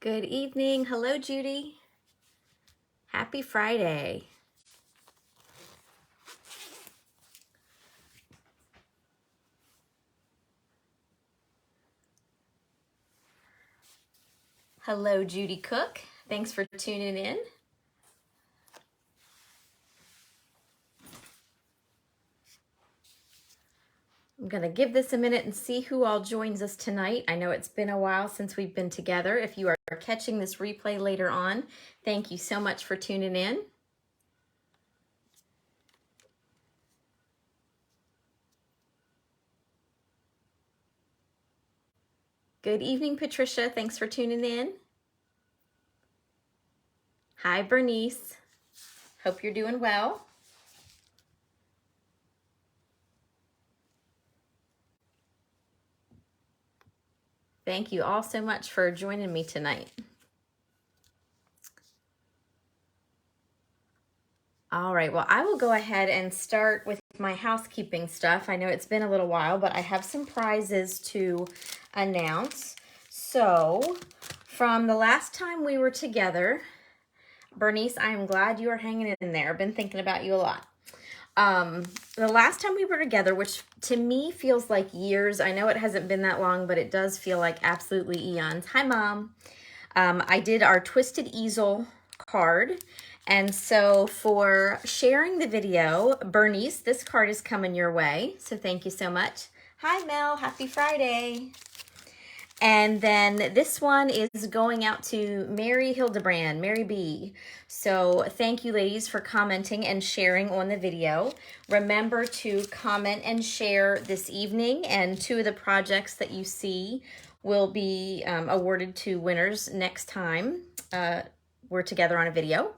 Good evening. Hello, Judy. Happy Friday. Hello, Judy Cook. Thanks for tuning in. I'm going to give this a minute and see who all joins us tonight. I know it's been a while since we've been together. If you are catching this replay later on, thank you so much for tuning in. Good evening, Patricia. Thanks for tuning in. Hi, Bernice. Hope you're doing well. Thank you all so much for joining me tonight. All right, well, I will go ahead and start with my housekeeping stuff. I know it's been a little while, but I have some prizes to announce. So, from the last time we were together, Bernice, I am glad you are hanging in there. I've been thinking about you a lot. The last time we were together, which to me feels like years. I know it hasn't been that long, but it does feel like absolutely eons. Hi, Mom. I did our Twisted Easel card. And so for sharing the video, Bernice, this card is coming your way. So thank you so much. Hi, Mel. Happy Friday. And then this one is going out to Mary Hildebrand, Mary B. So thank you, ladies, for commenting and sharing on the video. Remember to comment and share this evening, and 2 of the projects that you see will be awarded to winners next time we're together on a video.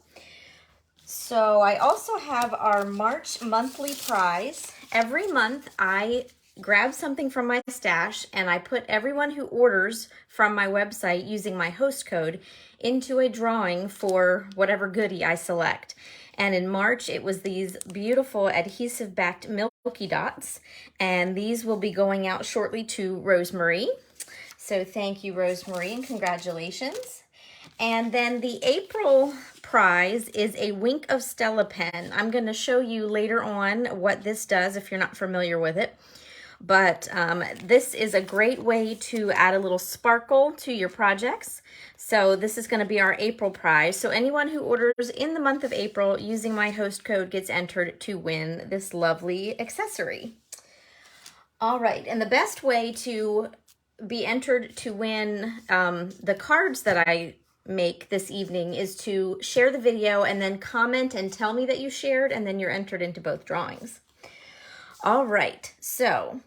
So I also have our March monthly prize. Every month I grab something from my stash and I put everyone who orders from my website using my host code into a drawing for whatever goodie I select. And in March, it was these beautiful adhesive-backed Milky Dots, and these will be going out shortly to Rosemarie. So thank you, Rosemarie, and congratulations. And then the April prize is a Wink of Stella pen. I'm going to show you later on what this does if you're not familiar with it. But this is a great way to add a little sparkle to your projects. So this is going to be our April prize. So anyone who orders in the month of April using my host code gets entered to win this lovely accessory. All right, and the best way to be entered to win the cards that I make this evening is to share the video and then comment and tell me that you shared, and then you're entered into both drawings. All right, so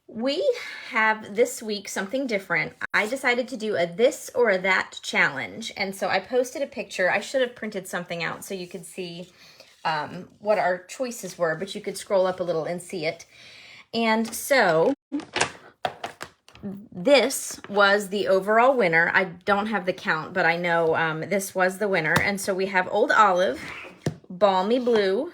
we have this week something different. I decided to do a this or a that challenge, and so I posted a picture. I should have printed something out so you could see what our choices were, but you could scroll up a little and see it. And so this was the overall winner. I don't have the count, but I know this was the winner. And so we have Old Olive, Balmy Blue,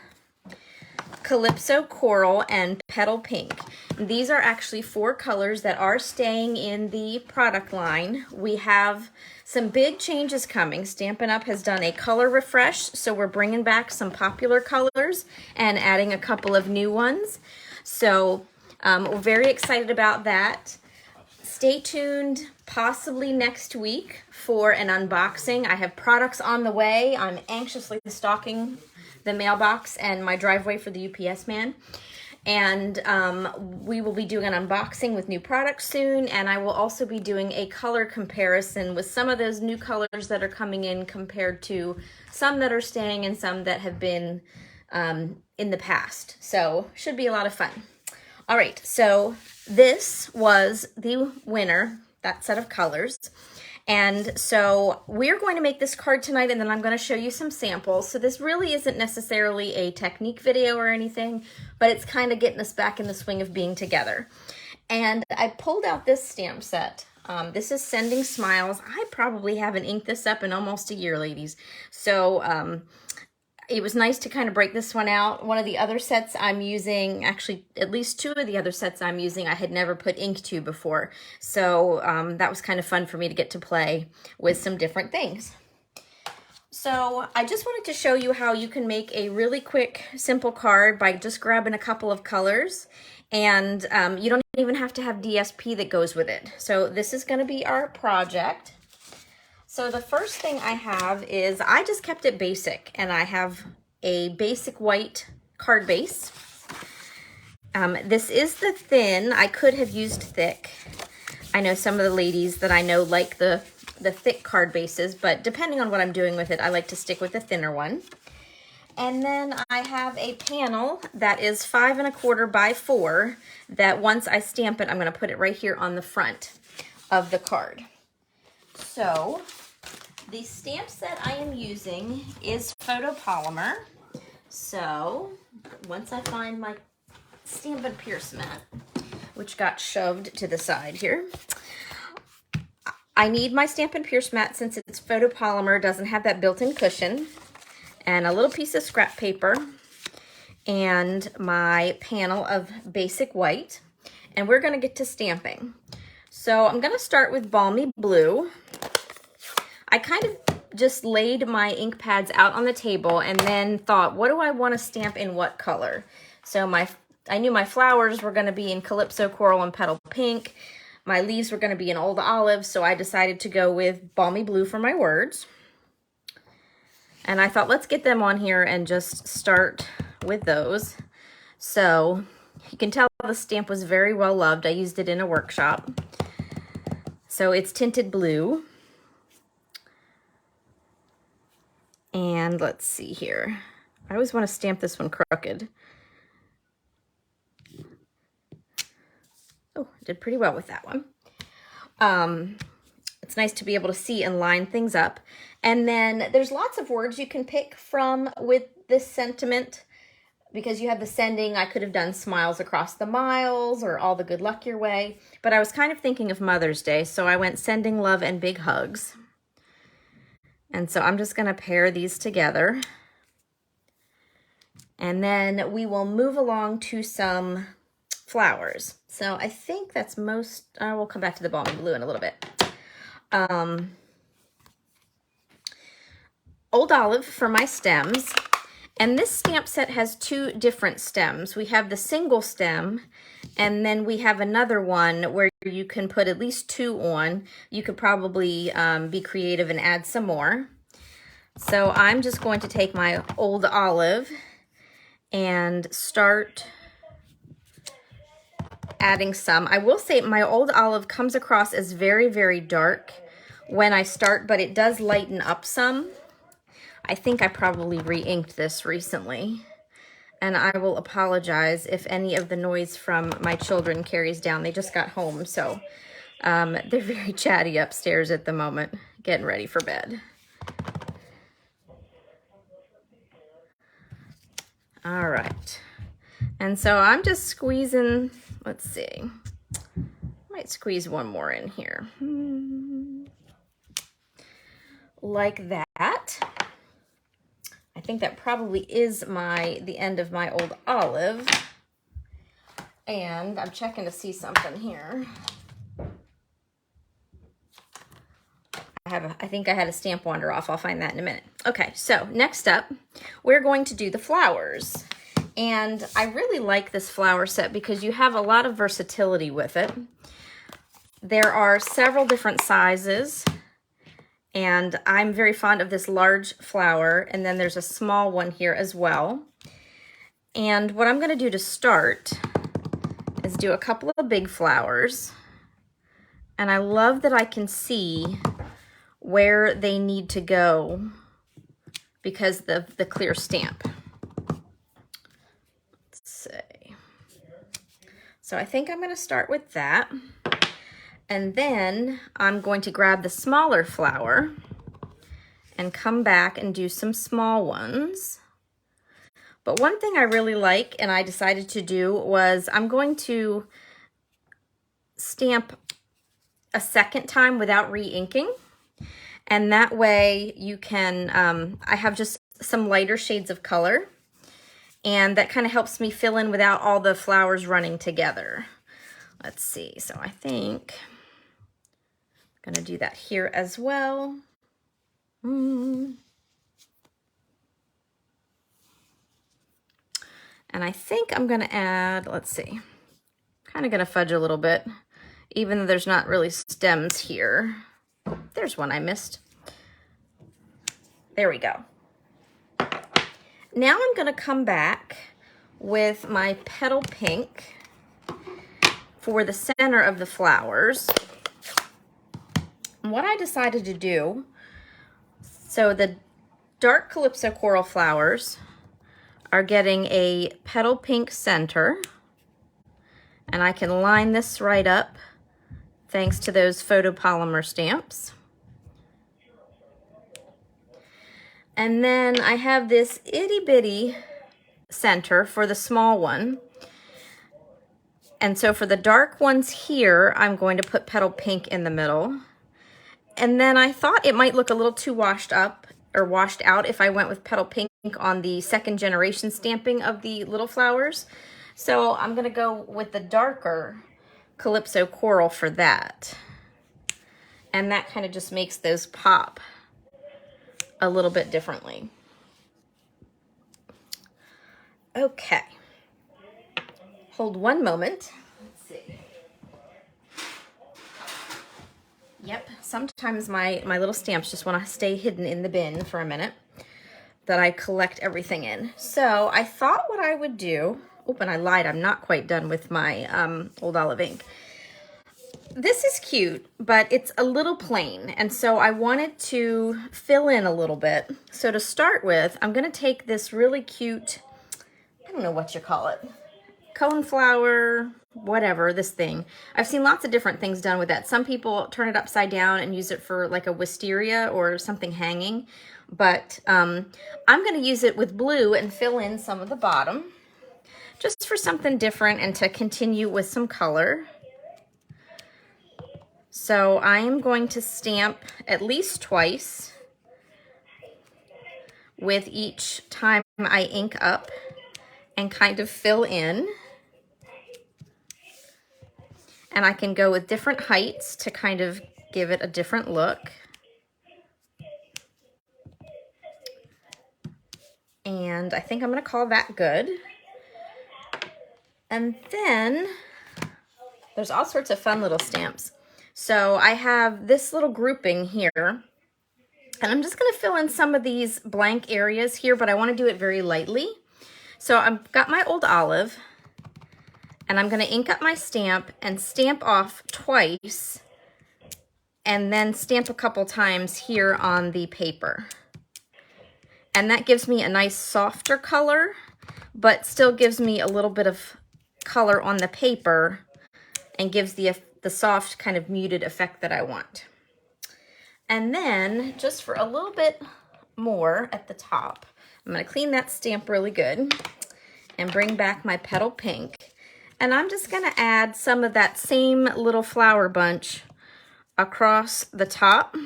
Calypso Coral, and Petal Pink. These are actually 4 colors that are staying in the product line. We have some big changes coming. Stampin' Up! Has done a color refresh, so we're bringing back some popular colors and adding a couple of new ones. So we're very excited about that. Stay tuned possibly next week for an unboxing. I have products on the way. I'm anxiously stalking the mailbox and my driveway for the UPS man. And we will be doing an unboxing with new products soon. And I will also be doing a color comparison with some of those new colors that are coming in compared to some that are staying and some that have been in the past. So should be a lot of fun. All right, so this was the winner, that set of colors. And so we're going to make this card tonight, and then I'm going to show you some samples. So this really isn't necessarily a technique video or anything, but it's kind of getting us back in the swing of being together. And I pulled out this stamp set. This is Sending Smiles. I probably haven't inked this up in almost a year, ladies. So it was nice to kind of break this one out. One of the other sets I'm using, actually at least two of the other sets I'm using, I had never put ink to before. So that was kind of fun for me to get to play with some different things. So I just wanted to show you how you can make a really quick, simple card by just grabbing a couple of colors. And you don't even have to have DSP that goes with it. So this is going to be our project. So the first thing I have is, I just kept it basic, and I have a basic white card base. This is the thin. I could have used thick. I know some of the ladies that I know like the thick card bases, but depending on what I'm doing with it, I like to stick with the thinner one. And then I have a panel that is 5 1/4 by 4 that once I stamp it, I'm going to put it right here on the front of the card. So the stamp set I am using is photopolymer. So once I find my Stampin' Pierce mat, which got shoved to the side here, I need my Stampin' Pierce mat since it's photopolymer, doesn't have that built-in cushion, and a little piece of scrap paper, and my panel of basic white, and we're going to get to stamping. So I'm going to start with Balmy Blue. I kind of just laid my ink pads out on the table and then thought, what do I want to stamp in what color? So I knew my flowers were going to be in Calypso Coral and Petal Pink. My leaves were going to be in Old Olive, so I decided to go with Balmy Blue for my words. And I thought, let's get them on here and just start with those. So you can tell the stamp was very well loved. I used it in a workshop. So it's tinted blue. And let's see here. I always want to stamp this one crooked. Oh, I did pretty well with that one. It's nice to be able to see and line things up. And then there's lots of words you can pick from with this sentiment. Because you have the sending, I could have done smiles across the miles or all the good luck your way. But I was kind of thinking of Mother's Day, so I went sending love and big hugs. And so I'm just going to pair these together. And then we will move along to some flowers. So I think that's most, we'll come back to the Balmy Blue in a little bit. Old Olive for my stems. And this stamp set has two different stems. We have the single stem, and then we have another one where you can put at least 2 on. You could probably be creative and add some more. So I'm just going to take my Old Olive and start adding some. I will say my Old Olive comes across as very, very dark when I start, but it does lighten up some. I think I probably re-inked this recently, and I will apologize if any of the noise from my children carries down. They just got home, so they're very chatty upstairs at the moment, getting ready for bed. All right, and so I'm just squeezing, let's see, might squeeze one more in here, like that. I think that probably is the end of my Old Olive. And I'm checking to see something here. I think I had a stamp wander off. I'll find that in a minute. Okay, so next up, we're going to do the flowers. And I really like this flower set because you have a lot of versatility with it. There are several different sizes. And I'm very fond of this large flower, and then there's a small one here as well. And what I'm going to do to start is do a couple of big flowers. And I love that I can see where they need to go because of the clear stamp. Let's see. So I think I'm going to start with that. And then I'm going to grab the smaller flower and come back and do some small ones. But one thing I really like and I decided to do was I'm going to stamp a second time without re-inking. And that way you can, I have just some lighter shades of color, and that kind of helps me fill in without all the flowers running together. Let's see, so I think I'm gonna do that here as well. And I think I'm gonna add, let's see, kind of gonna fudge a little bit, even though there's not really stems here. There's one I missed. There we go. Now I'm gonna come back with my petal pink for the center of the flowers. And what I decided to do, so the dark Calypso coral flowers are getting a petal pink center, and I can line this right up thanks to those photopolymer stamps. And then I have this itty bitty center for the small one. And so for the dark ones here, I'm going to put petal pink in the middle. And then I thought it might look a little too washed up or washed out if I went with petal pink on the second generation stamping of the little flowers. So I'm gonna go with the darker Calypso coral for that. And that kind of just makes those pop a little bit differently. Okay. Hold one moment. Let's see. Yep, sometimes my little stamps just want to stay hidden in the bin for a minute that I collect everything in. So I thought what I would do, and I lied, I'm not quite done with my Old Olive ink. This is cute, but it's a little plain, and so I wanted to fill in a little bit. So to start with, I'm going to take this really cute, I don't know what you call it, coneflower, whatever, this thing. I've seen lots of different things done with that. Some people turn it upside down and use it for like a wisteria or something hanging, but I'm going to use it with blue and fill in some of the bottom just for something different and to continue with some color. So I am going to stamp at least twice with each time I ink up and kind of fill in. And I can go with different heights to kind of give it a different look. And I think I'm going to call that good. And then there's all sorts of fun little stamps. So I have this little grouping here, and I'm just going to fill in some of these blank areas here, but I want to do it very lightly. So I've got my Old Olive, and I'm going to ink up my stamp and stamp off twice, and then stamp a couple times here on the paper. And that gives me a nice softer color, but still gives me a little bit of color on the paper and gives the soft kind of muted effect that I want. And then just for a little bit more at the top, I'm going to clean that stamp really good and bring back my petal pink. And I'm just going to add some of that same little flower bunch across the top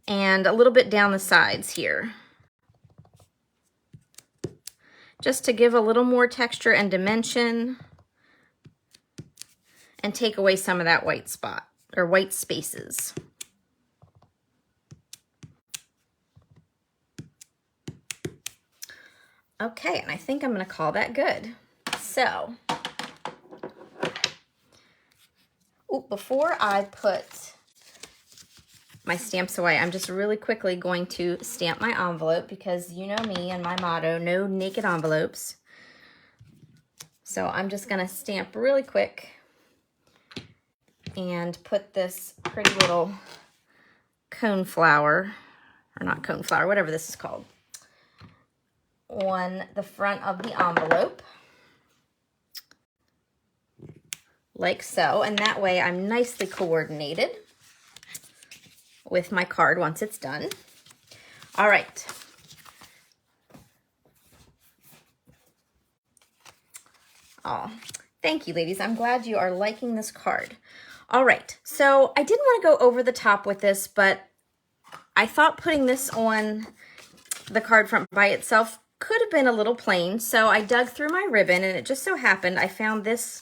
and a little bit down the sides here, just to give a little more texture and dimension and take away some of that white spot or white spaces. Okay, and I think I'm going to call that good. So, before I put my stamps away, I'm just really quickly going to stamp my envelope because you know me and my motto, no naked envelopes. So I'm just going to stamp really quick and put this pretty little coneflower, or not coneflower, whatever this is called, on the front of the envelope, like so, and that way I'm nicely coordinated with my card once it's done. All right. Oh, thank you, ladies. I'm glad you are liking this card. All right, so I didn't want to go over the top with this, but I thought putting this on the card front by itself could have been a little plain, so I dug through my ribbon, and it just so happened I found this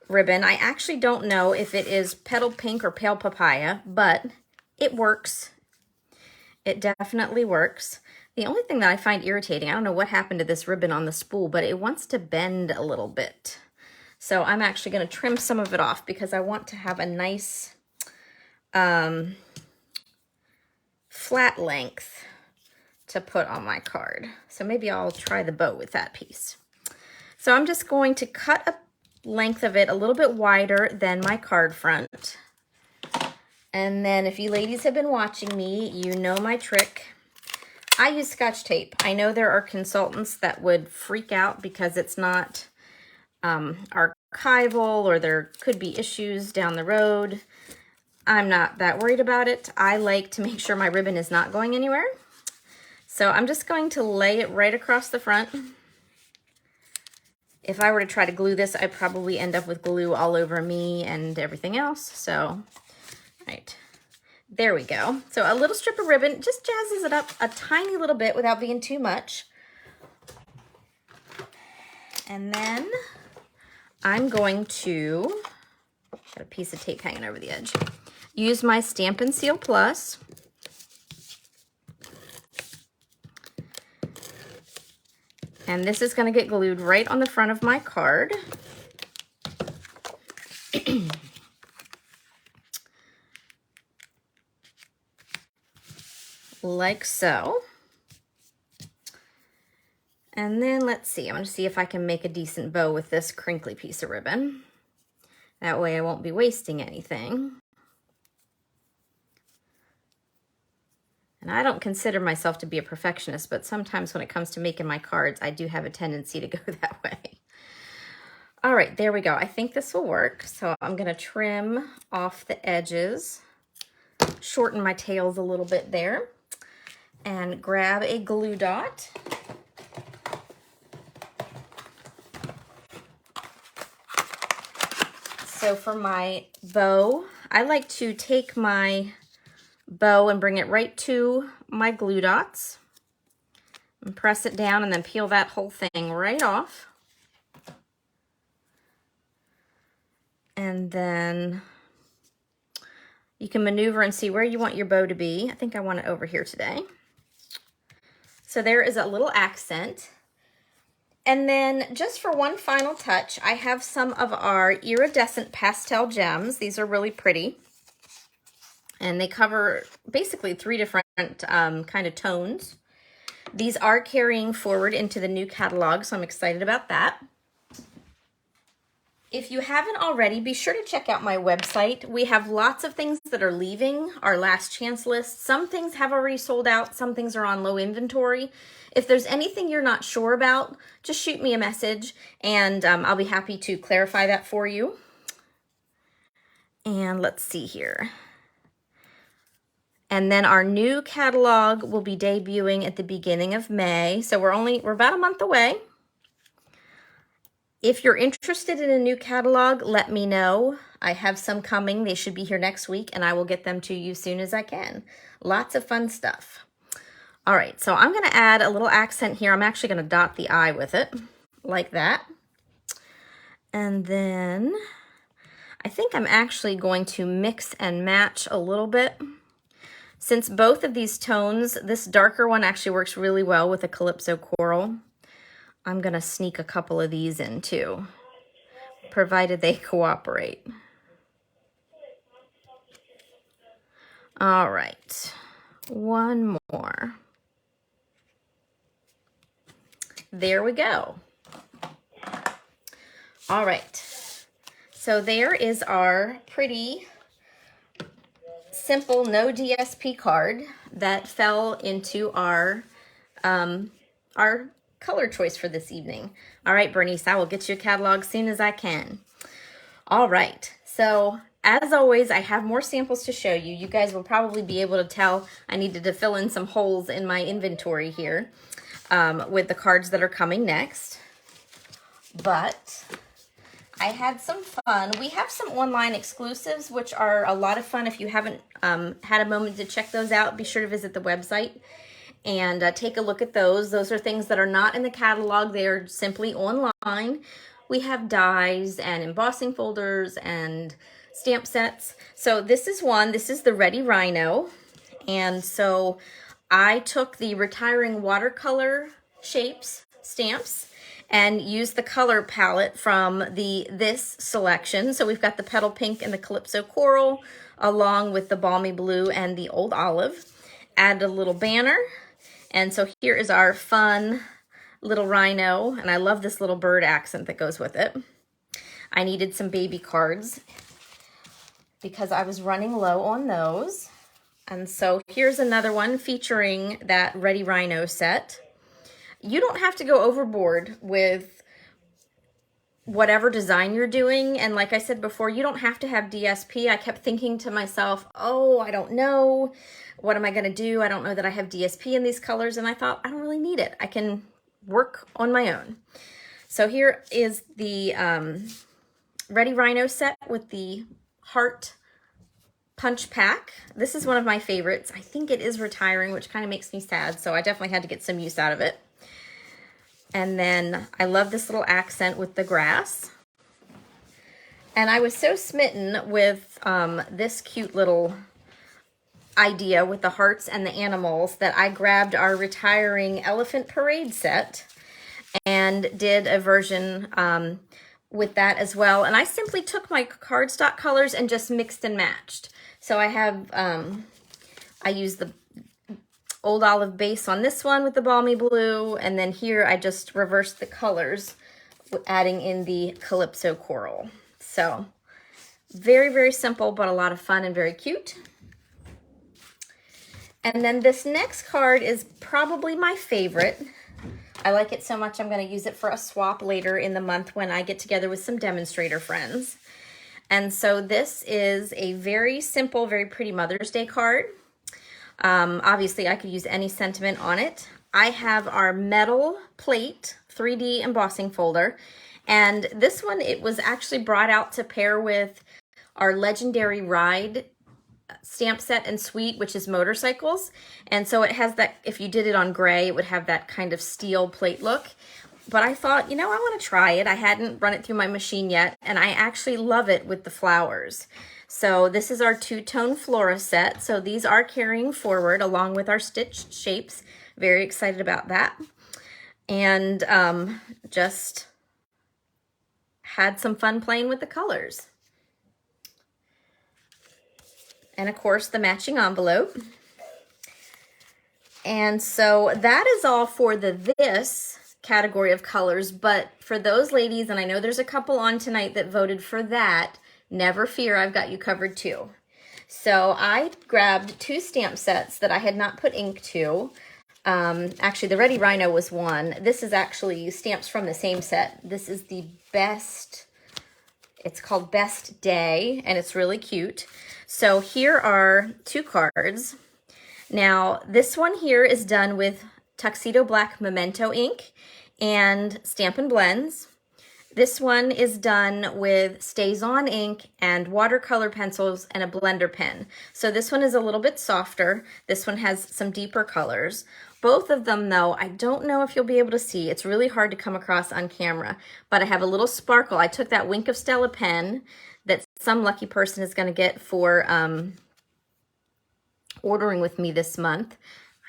ribbon. I actually don't know if it is Petal Pink or Pale Papaya, but it works. It definitely works. The only thing that I find irritating, I don't know what happened to this ribbon on the spool, but it wants to bend a little bit. So I'm actually going to trim some of it off because I want to have a nice flat length to put on my card. So maybe I'll try the bow with that piece. So I'm just going to cut a length of it a little bit wider than my card front. And then if you ladies have been watching me, you know my trick. I use Scotch tape. I know there are consultants that would freak out because it's not archival or there could be issues down the road. I'm not that worried about it. I like to make sure my ribbon is not going anywhere. So I'm just going to lay it right across the front. If I were to try to glue this, I'd probably end up with glue all over me and everything else. So, right, there we go. So a little strip of ribbon just jazzes it up a tiny little bit without being too much. And then I'm going to, got a piece of tape hanging over the edge, use my Stampin' Seal Plus. And this is going to get glued right on the front of my card. Like so. And then let's see, I'm going to see if I can make a decent bow with this crinkly piece of ribbon. That way I won't be wasting anything. And I don't consider myself to be a perfectionist, but sometimes when it comes to making my cards, I do have a tendency to go that way. All right, there we go. I think this will work. So I'm going to trim off the edges, shorten my tails a little bit there, and grab a glue dot. So for my bow, I like to take my bow and bring it right to my glue dots and press it down and then peel that whole thing right off. And then you can maneuver and see where you want your bow to be. I think I want it over here today. So there is a little accent. And then just for one final touch, I have some of our iridescent pastel gems. These are really pretty. And they cover basically 3 different kind of tones. These are carrying forward into the new catalog, so I'm excited about that. If you haven't already, be sure to check out my website. We have lots of things that are leaving our last chance list. Some things have already sold out. Some things are on low inventory. If there's anything you're not sure about, just shoot me a message and I'll be happy to clarify that for you. And let's see here. And then our new catalog will be debuting at the beginning of May. So we're about a month away. If you're interested in a new catalog, let me know. I have some coming. They should be here next week, and I will get them to you as soon as I can. Lots of fun stuff. All right, so I'm going to add a little accent here. I'm actually going to dot the eye with it, like that. And then I think I'm actually going to mix and match a little bit. Since both of these tones, this darker one actually works really well with a Calypso Coral, I'm going to sneak a couple of these in too, provided they cooperate. All right, one more. There we go. All right, so there is our pretty simple no DSP card that fell into our color choice for this evening. All right, Bernice, I will get you a catalog as soon as I can. All right, so as always, I have more samples to show you. You guys will probably be able to tell I needed to fill in some holes in my inventory here with the cards that are coming next. But I had some fun. We have some online exclusives, which are a lot of fun. If you haven't had a moment to check those out, be sure to visit the website and take a look at those. Those are things that are not in the catalog. They are simply online. We have dies and embossing folders and stamp sets. So this is one. This is the Ready Rhino. And so I took the Retiring Watercolor Shapes stamps and used the color palette from this selection. So we've got the Petal Pink and the Calypso Coral, along with the Balmy Blue and the Old Olive. Add a little banner. And so here is our fun little rhino, and I love this little bird accent that goes with it. I needed some baby cards because I was running low on those. And so here's another one featuring that Ready Rhino set. You don't have to go overboard with whatever design you're doing. And like I said before, you don't have to have DSP. I kept thinking to myself, oh, I don't know. What am I going to do? I don't know that I have DSP in these colors. And I thought, I don't really need it. I can work on my own. So here is the Ready Rhino set with the heart punch pack. This is one of my favorites. I think it is retiring, which kind of makes me sad. So I definitely had to get some use out of it. And then I love this little accent with the grass. And I was so smitten with this cute little idea with the hearts and the animals that I grabbed our Retiring Elephant Parade set and did a version with that as well. And I simply took my cardstock colors and just mixed and matched. So I have, I used the Old Olive base on this one with the Balmy Blue, and then here I just reversed the colors, adding in the Calypso Coral. So very, very simple, but a lot of fun and very cute. And then this next card is probably my favorite. I like it so much I'm going to use it for a swap later in the month when I get together with some demonstrator friends. And so this is a very simple, very pretty Mother's Day card. Obviously, I could use any sentiment on it. I have our metal plate 3D embossing folder. And this one, it was actually brought out to pair with our Legendary Ride stamp set and suite, which is motorcycles. And so it has that, if you did it on gray, it would have that kind of steel plate look. But I thought, you know, I want to try it. I hadn't run it through my machine yet, and I actually love it with the flowers. So this is our two-tone flora set. So these are carrying forward along with our stitched shapes. Very excited about that. And just had some fun playing with the colors. And of course, the matching envelope. And so that is all for this category of colors. But for those ladies, and I know there's a couple on tonight that voted for that, never fear, I've got you covered too. So I grabbed two stamp sets that I had not put ink to. Actually, the Ready Rhino was one. This is actually stamps from the same set. This is the Best, it's called Best Day, and it's really cute. So here are two cards. Now, this one here is done with Tuxedo Black Memento ink and Stampin' Blends. This one is done with StazOn ink and watercolor pencils and a blender pen. So this one is a little bit softer. This one has some deeper colors. Both of them, though, I don't know if you'll be able to see. It's really hard to come across on camera, but I have a little sparkle. I took that Wink of Stella pen that some lucky person is going to get for ordering with me this month.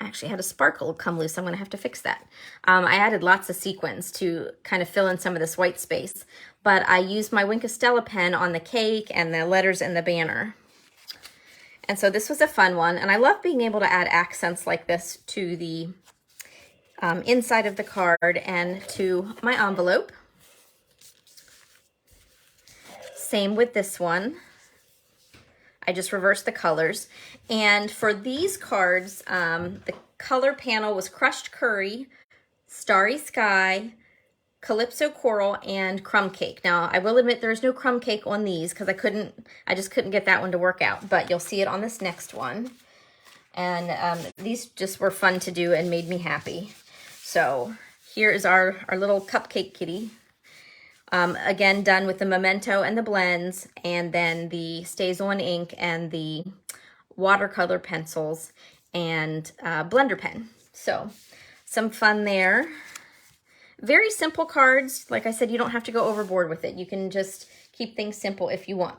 I actually had a sparkle come loose. I'm going to have to fix that. I added lots of sequins to kind of fill in some of this white space, but I used my Wink of Stella pen on the cake and the letters in the banner. And so this was a fun one, and I love being able to add accents like this to the inside of the card and to my envelope. Same with this one. I just reversed the colors. And for these cards, the color panel was Crushed Curry, Starry Sky, Calypso Coral, and Crumb Cake. Now, I will admit there's no crumb cake on these because I just couldn't get that one to work out, but you'll see it on this next one. And these just were fun to do and made me happy. So here is our little cupcake kitty. Again, done with the Memento and the blends, and then the StazOn ink and the watercolor pencils and blender pen. So some fun there. Very simple cards. Like I said, you don't have to go overboard with it. You can just keep things simple if you want.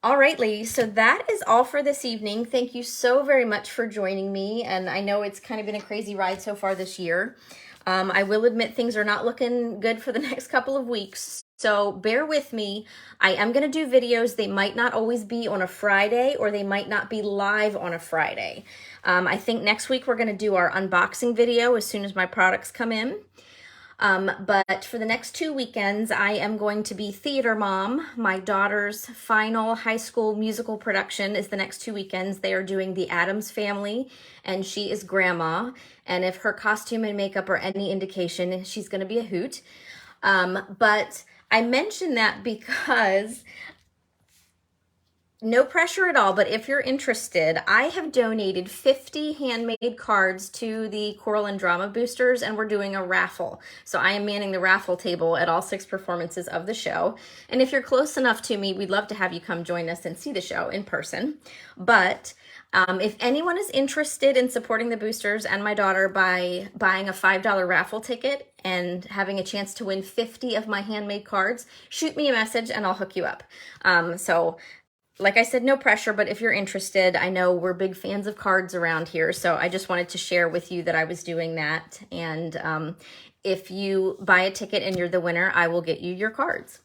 All right, ladies, so that is all for this evening. Thank you so very much for joining me. And I know it's kind of been a crazy ride so far this year. I will admit things are not looking good for the next couple of weeks. So bear with me. I am going to do videos. They might not always be on a Friday, or they might not be live on a Friday. I think next week we're going to do our unboxing video as soon as my products come in. But for the next 2 weekends, I am going to be theater mom. My daughter's final high school musical production is the next 2 weekends. They are doing The Addams Family, and she is grandma. And if her costume and makeup are any indication, she's going to be a hoot. But I mention that because no pressure at all, but if you're interested, I have donated 50 handmade cards to the Choral and Drama Boosters, and we're doing a raffle. So I am manning the raffle table at all 6 performances of the show. And if you're close enough to me, we'd love to have you come join us and see the show in person. But if anyone is interested in supporting the Boosters and my daughter by buying a $5 raffle ticket and having a chance to win 50 of my handmade cards, shoot me a message and I'll hook you up. Like I said, no pressure, but if you're interested, I know we're big fans of cards around here, so I just wanted to share with you that I was doing that. And if you buy a ticket and you're the winner, I will get you your cards.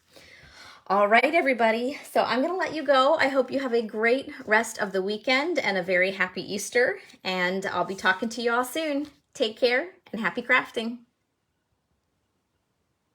All right, everybody. So I'm going to let you go. I hope you have a great rest of the weekend and a very happy Easter. And I'll be talking to you all soon. Take care and happy crafting.